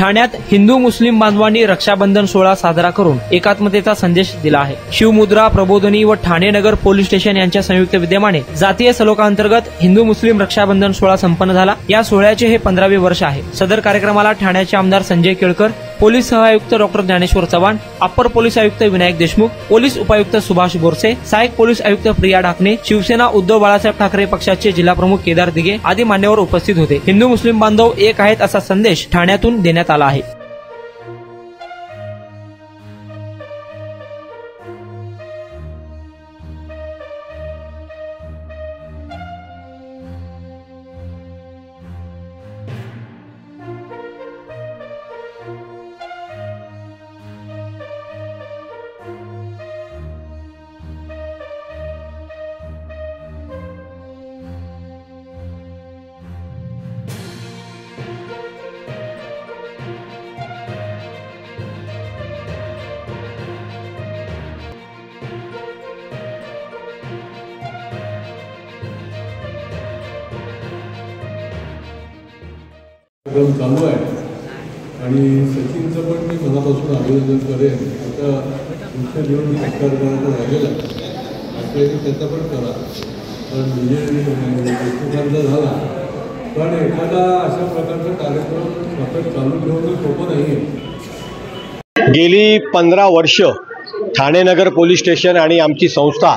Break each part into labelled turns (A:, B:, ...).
A: ठाण्यात हिंदू मुस्लिम बांधवांनी रक्षाबंधन सोहळा साजरा करून एकात्मतेचा संदेश दिला आहे। शिवमुद्रा प्रबोधिनी व ठाणे नगर पोलीस स्टेशन यांच्या संयुक्त विद्यमाने जातीय सलोखा हिंदू मुस्लिम रक्षाबंधन सोहळा संपन्न झाला। या सोहळ्याचे हे 15वे वर्ष आहे। सदर कार्यक्रमाला ठाण्याचे आमदार संजय केळकर, पोलीस सहआयुक्त डॉ ज्ञानेश्वर चव्हाण, अप्पर पोलीस आयुक्त विनायक देशमुख, पोलीस उपायुक्त सुभाष बोरसे, सहाय्यक पोलीस आयुक्त प्रिया ढाकणे, शिवसेना उद्धव बाळासाहेब ठाकरे पक्षाचे जिल्हाप्रमुख केदार दिघे आदी मान्यवर उपस्थित होते। हिंदू मुस्लिम बांधव एक आहेत असा संदेश ठाण्यातून देण्यात आला आहे।
B: कार्यक्रम चालू आहे आणि सचिनचं पण मी मनापासून अभिनंदन करेन। आता तुमच्या निवडणूक सरकार करायचं राहिलेला आहे त्याचा पण करा, पण विजय झाला पण एखादा अशा प्रकारचा कार्यक्रम सतत चालू ठेवणं सोपं नाही आहे।
C: गेली 15 वर्ष ठाणे नगर पोलीस स्टेशन आणि आमची संस्था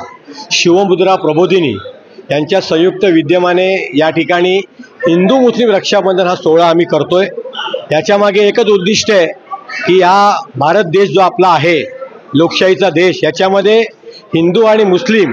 C: शिवमुद्रा प्रबोधिनी यांच्या संयुक्त विद्यमाने या ठिकाणी हिंदू मुस्लिम रक्षाबंधन हा सोहळा आम्ही करतोय। याच्यामागे एकच उद्दिष्ट आहे की हा भारत देश जो आपला आहे, लोकशाहीचा देश, याच्यामध्ये हिंदू आणि मुस्लिम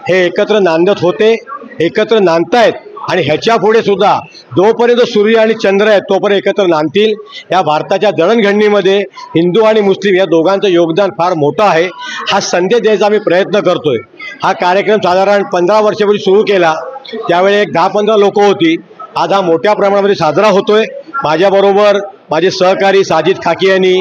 C: हे एकत्र नांदत होते, एकत्र नांदतायत आणि ह्याच्या पुढे सुद्धा जोपर्यंत सूर्य आणि चंद्र आहेत तोपर्यंत एकत्र नांदतील। या भारताच्या जडणघडणीमध्ये हिंदू आणि मुस्लिम या दोघांचं योगदान फार मोठं आहे। हा संदेश द्यायचा आम्ही प्रयत्न करतोय। हा कार्यक्रम साधारण 15 वर्षापूर्वी सुरू केला, त्यावेळी एक 10-15 लोक होती। आज हा मोठ्या प्रमाणामध्ये साजरा होतोय। माझ्याबरोबर माझे सहकारी साजिद खाकियानी,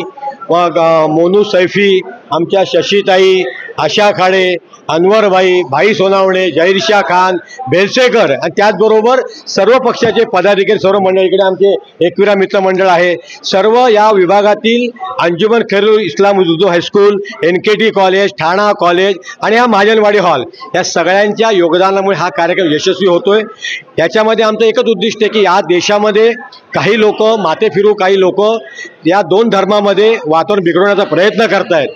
C: मग मोनू सैफी, आमच्या शशीताई, आशा खाडे, अनवर भाई सोनावणे, जहीरशाह खान, बेलसेकर आणि त्याचबरोबर सर्व पक्षाचे पदाधिकारी, सर्व मंडळ, इकडे आमचे एकविरा मित्र मंडळ आहे, सर्व या विभागातील अंजुमन खैरुल इस्लाम उर्दू हायस्कूल, NKT कॉलेज, ठाणा कॉलेज आणि हा महाजनवाडी हॉल, या सगळ्यांच्या योगदानामुळे हा कार्यक्रम यशस्वी होतोय। याच्यामध्ये आमचं एकच उद्दिष्ट आहे की या देशामध्ये काही लोक माथे फिरू, काही लोक या दोन धर्मामध्ये वातावरण बिघडवण्याचा प्रयत्न करतायत,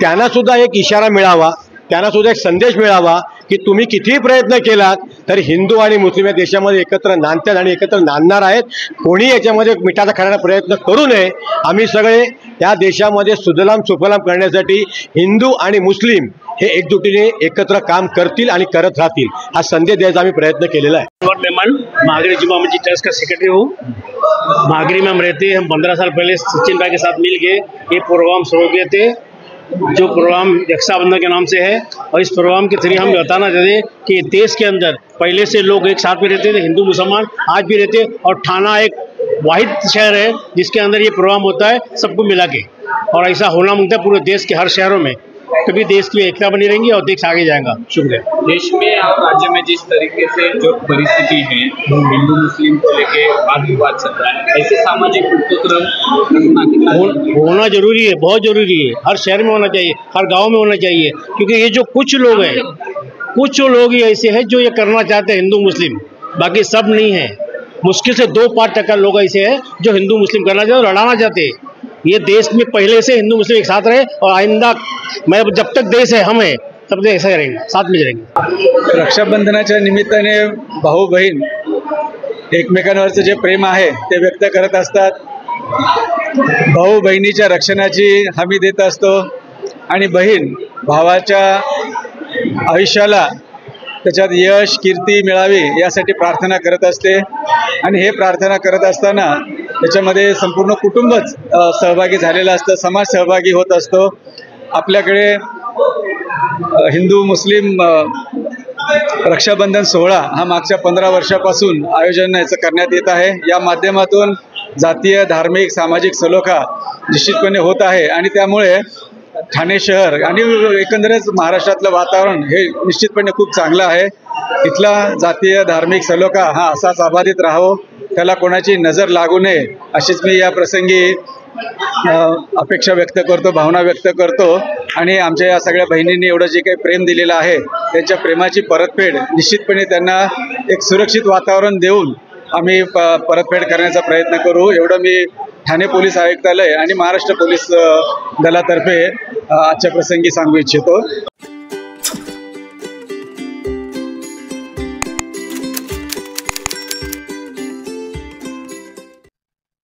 C: त्यांना सुद्धा एक इशारा मिळावा, त्यांना सुद्धा एक संदेश मिळावा की तुम्ही कितीही प्रयत्न केलात तर हिंदू आणि मुस्लिम या देशामध्ये एकत्र नांदतात आणि एकत्र नांदणार आहेत। कोणी याच्यामध्ये मिठाचा खाण्याचा प्रयत्न करू नये। आम्ही सगळे या देशामध्ये सुजलाम सुफलाम करण्यासाठी हिंदू आणि मुस्लिम हे एकजुटीने एकत्र काम करतील आणि करत राहतील, हा संदेश द्यायचा आम्ही प्रयत्न केलेला है।
D: मेहमान महागरी जुमा मस्जिद ट्रस्ट का सेक्रेटरी हूँ। महागरी में हम रहते हैं। हम 15 साल पहले सचिन भाई के साथ मिल के ये प्रोग्राम शुरू किए थे, जो प्रोग्राम रक्षाबंधन के नाम से है। और इस प्रोग्राम के जरिए हम बताना चाहते हैं कि देश के अंदर पहले से लोग एक साथ में रहते थे, हिंदू मुसलमान आज भी रहते, और ठाणा एक वाहिद शहर है जिसके अंदर ये प्रोग्राम होता है सबको मिला के, और ऐसा होना मांगता है पूरे देश के हर शहरों में, तभी देश की एकता बनी रहेंगी और देश आगे जाएगा। शुक्रिया।
E: देश में और राज्य में जिस तरीके से जो परिस्थिति है, हिंदू मुस्लिम को लेके वाद विवाद चल रहा है, ऐसे सामाजिक उपक्रम
D: होना जरूरी है, बहुत जरूरी है। हर शहर में होना चाहिए, हर गांव में होना चाहिए, क्योंकि ये जो कुछ लोग हैं, कुछ लोग ही ऐसे हैं जो ये करना चाहते हैं हिंदू मुस्लिम, बाकी सब नहीं है। मुश्किल से 2-5% लोग ऐसे हैं जो हिंदू मुस्लिम करना चाहते और लड़ाना चाहते हैं। ये देश में पहले से हिंदू मुस्लिम एक साथ रहे और आइंदा मैं जब तक देश है हम है तब तक ऐसे रहेंगे, साथ में रहेंगे।
F: रक्षाबंधनाच्या निमित्ताने भाऊ बहीण एकमेकांवरचं जे प्रेम आहे ते व्यक्त करत असतात। भाऊ बहिणीच्या रक्षणाची हमी देत असतो आणि बहीण भावाच्या आयुष्याला त्याच्यात यश कीर्ती मिळावी यासाठी प्रार्थना करत असते। आणि हे प्रार्थना करत असताना त्याच्यामध्ये संपूर्ण कुटुंबच सहभागी झालेलं असतं, समाज सहभागी होत असतो। आपल्याकडे हिंदू मुस्लिम रक्षाबंधन सोहळा हा मागच्या 15 वर्षापासून आयोजन करण्यात येत आहे। या माध्यमातून जातीय, धार्मिक, सामाजिक सलोखा निश्चितपणे होत आहे आणि त्यामुळे ठाणे शहर आणि एकंदरच महाराष्ट्रातलं वातावरण हे निश्चितपणे खूप चांगलं आहे। इथला जातीय धार्मिक सलोखा हा असाच अबाधित राहावो, त्याला कोणाची नजर लागू नये अशीच मी या प्रसंगी अपेक्षा व्यक्त करतो, भावना व्यक्त करतो आणि आमच्या या सगळ्या बहिणींनी एवढं जे काही प्रेम दिलेलं आहे त्यांच्या प्रेमाची परतफेड निश्चितपणे त्यांना एक सुरक्षित वातावरण देऊन आम्ही परतफेड करण्याचा प्रयत्न करू, एवढं मी ठाणे पोलीस आयुक्तालय आणि महाराष्ट्र पोलीस दलातर्फे आजच्या प्रसंगी सांगू इच्छितो.